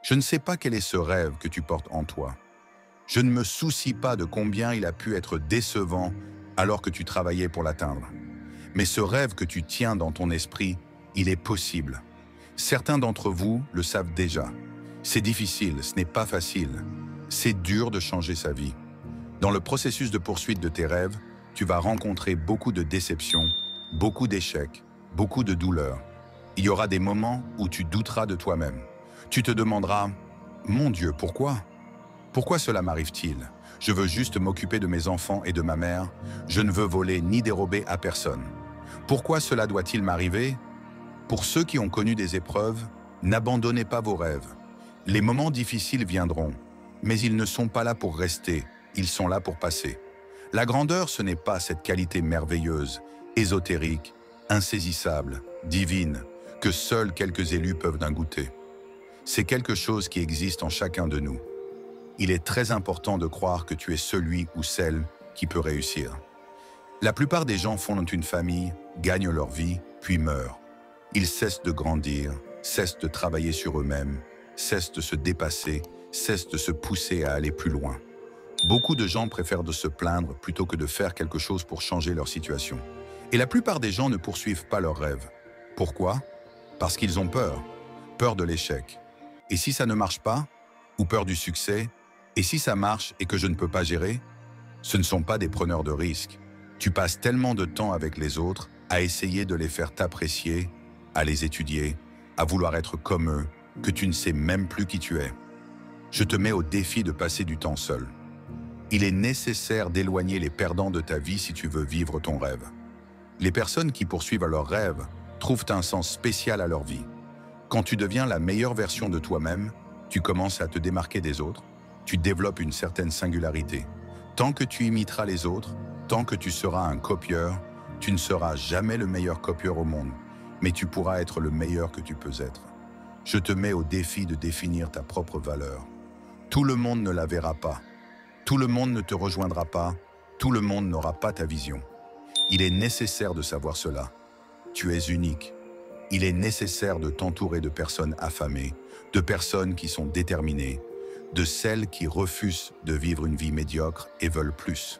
Je ne sais pas quel est ce rêve que tu portes en toi. Je ne me soucie pas de combien il a pu être décevant alors que tu travaillais pour l'atteindre. Mais ce rêve que tu tiens dans ton esprit, il est possible. Certains d'entre vous le savent déjà. C'est difficile, ce n'est pas facile. C'est dur de changer sa vie. Dans le processus de poursuite de tes rêves, tu vas rencontrer beaucoup de déceptions, beaucoup d'échecs, beaucoup de douleurs. Il y aura des moments où tu douteras de toi-même. Tu te demanderas « Mon Dieu, pourquoi ? Pourquoi cela m'arrive-t-il ? Je veux juste m'occuper de mes enfants et de ma mère. Je ne veux voler ni dérober à personne. Pourquoi cela doit-il m'arriver ? » Pour ceux qui ont connu des épreuves, n'abandonnez pas vos rêves. Les moments difficiles viendront, mais ils ne sont pas là pour rester, ils sont là pour passer. La grandeur, ce n'est pas cette qualité merveilleuse, ésotérique, insaisissable, divine, que seuls quelques élus peuvent en goûter. C'est quelque chose qui existe en chacun de nous. Il est très important de croire que tu es celui ou celle qui peut réussir. La plupart des gens fondent une famille, gagnent leur vie, puis meurent. Ils cessent de grandir, cessent de travailler sur eux-mêmes, cessent de se dépasser, cessent de se pousser à aller plus loin. Beaucoup de gens préfèrent de se plaindre plutôt que de faire quelque chose pour changer leur situation. Et la plupart des gens ne poursuivent pas leurs rêves. Pourquoi ? Parce qu'ils ont peur. Peur de l'échec. Et si ça ne marche pas ? Ou peur du succès ? Et si ça marche et que je ne peux pas gérer ? Ce ne sont pas des preneurs de risques. Tu passes tellement de temps avec les autres à essayer de les faire t'apprécier, à les étudier, à vouloir être comme eux, que tu ne sais même plus qui tu es. Je te mets au défi de passer du temps seul. Il est nécessaire d'éloigner les perdants de ta vie si tu veux vivre ton rêve. Les personnes qui poursuivent leurs rêves trouvent un sens spécial à leur vie. Quand tu deviens la meilleure version de toi-même, tu commences à te démarquer des autres, tu développes une certaine singularité. Tant que tu imiteras les autres, tant que tu seras un copieur, tu ne seras jamais le meilleur copieur au monde, mais tu pourras être le meilleur que tu peux être. Je te mets au défi de définir ta propre valeur. Tout le monde ne la verra pas. Tout le monde ne te rejoindra pas. Tout le monde n'aura pas ta vision. Il est nécessaire de savoir cela. Tu es unique. Il est nécessaire de t'entourer de personnes affamées, de personnes qui sont déterminées, de celles qui refusent de vivre une vie médiocre et veulent plus.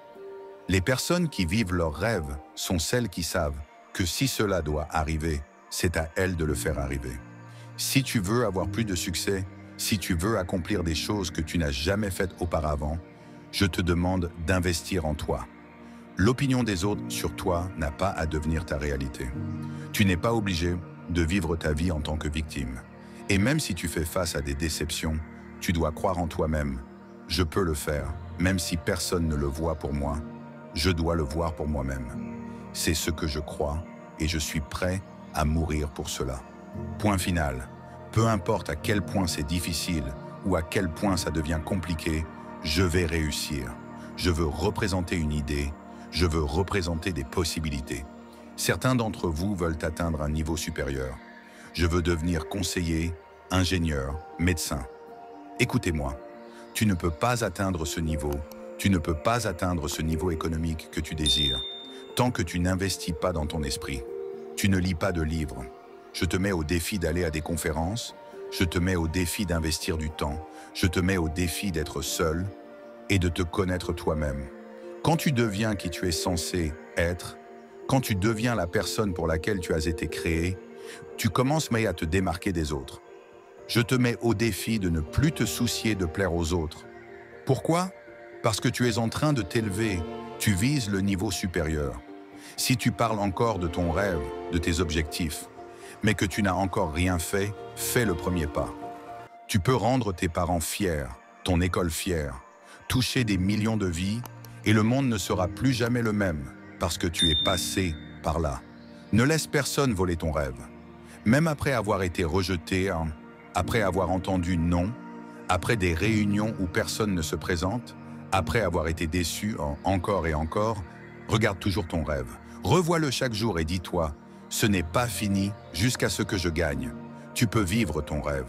Les personnes qui vivent leurs rêves sont celles qui savent que si cela doit arriver, c'est à elles de le faire arriver. Si tu veux avoir plus de succès, si tu veux accomplir des choses que tu n'as jamais faites auparavant, je te demande d'investir en toi. L'opinion des autres sur toi n'a pas à devenir ta réalité. Tu n'es pas obligé de vivre ta vie en tant que victime. Et même si tu fais face à des déceptions, tu dois croire en toi-même. Je peux le faire, même si personne ne le voit pour moi. Je dois le voir pour moi-même. C'est ce que je crois et je suis prêt à mourir pour cela. Point final. Peu importe à quel point c'est difficile ou à quel point ça devient compliqué, je vais réussir. Je veux représenter une idée, je veux représenter des possibilités. Certains d'entre vous veulent atteindre un niveau supérieur. Je veux devenir conseiller, ingénieur, médecin. Écoutez-moi, tu ne peux pas atteindre ce niveau, tu ne peux pas atteindre ce niveau économique que tu désires, tant que tu n'investis pas dans ton esprit. Tu ne lis pas de livres. Je te mets au défi d'aller à des conférences, je te mets au défi d'investir du temps, je te mets au défi d'être seul et de te connaître toi-même. Quand tu deviens qui tu es censé être, quand tu deviens la personne pour laquelle tu as été créé, tu commences à te démarquer des autres. Je te mets au défi de ne plus te soucier de plaire aux autres. Pourquoi ? Parce que tu es en train de t'élever, tu vises le niveau supérieur. Si tu parles encore de ton rêve, de tes objectifs, mais que tu n'as encore rien fait, fais le premier pas. Tu peux rendre tes parents fiers, ton école fière, toucher des millions de vies, et le monde ne sera plus jamais le même, parce que tu es passé par là. Ne laisse personne voler ton rêve. Même après avoir été rejeté, après avoir entendu non, après des réunions où personne ne se présente, après avoir été déçu encore et encore, regarde toujours ton rêve. Revois-le chaque jour et dis-toi, ce n'est pas fini jusqu'à ce que je gagne. Tu peux vivre ton rêve.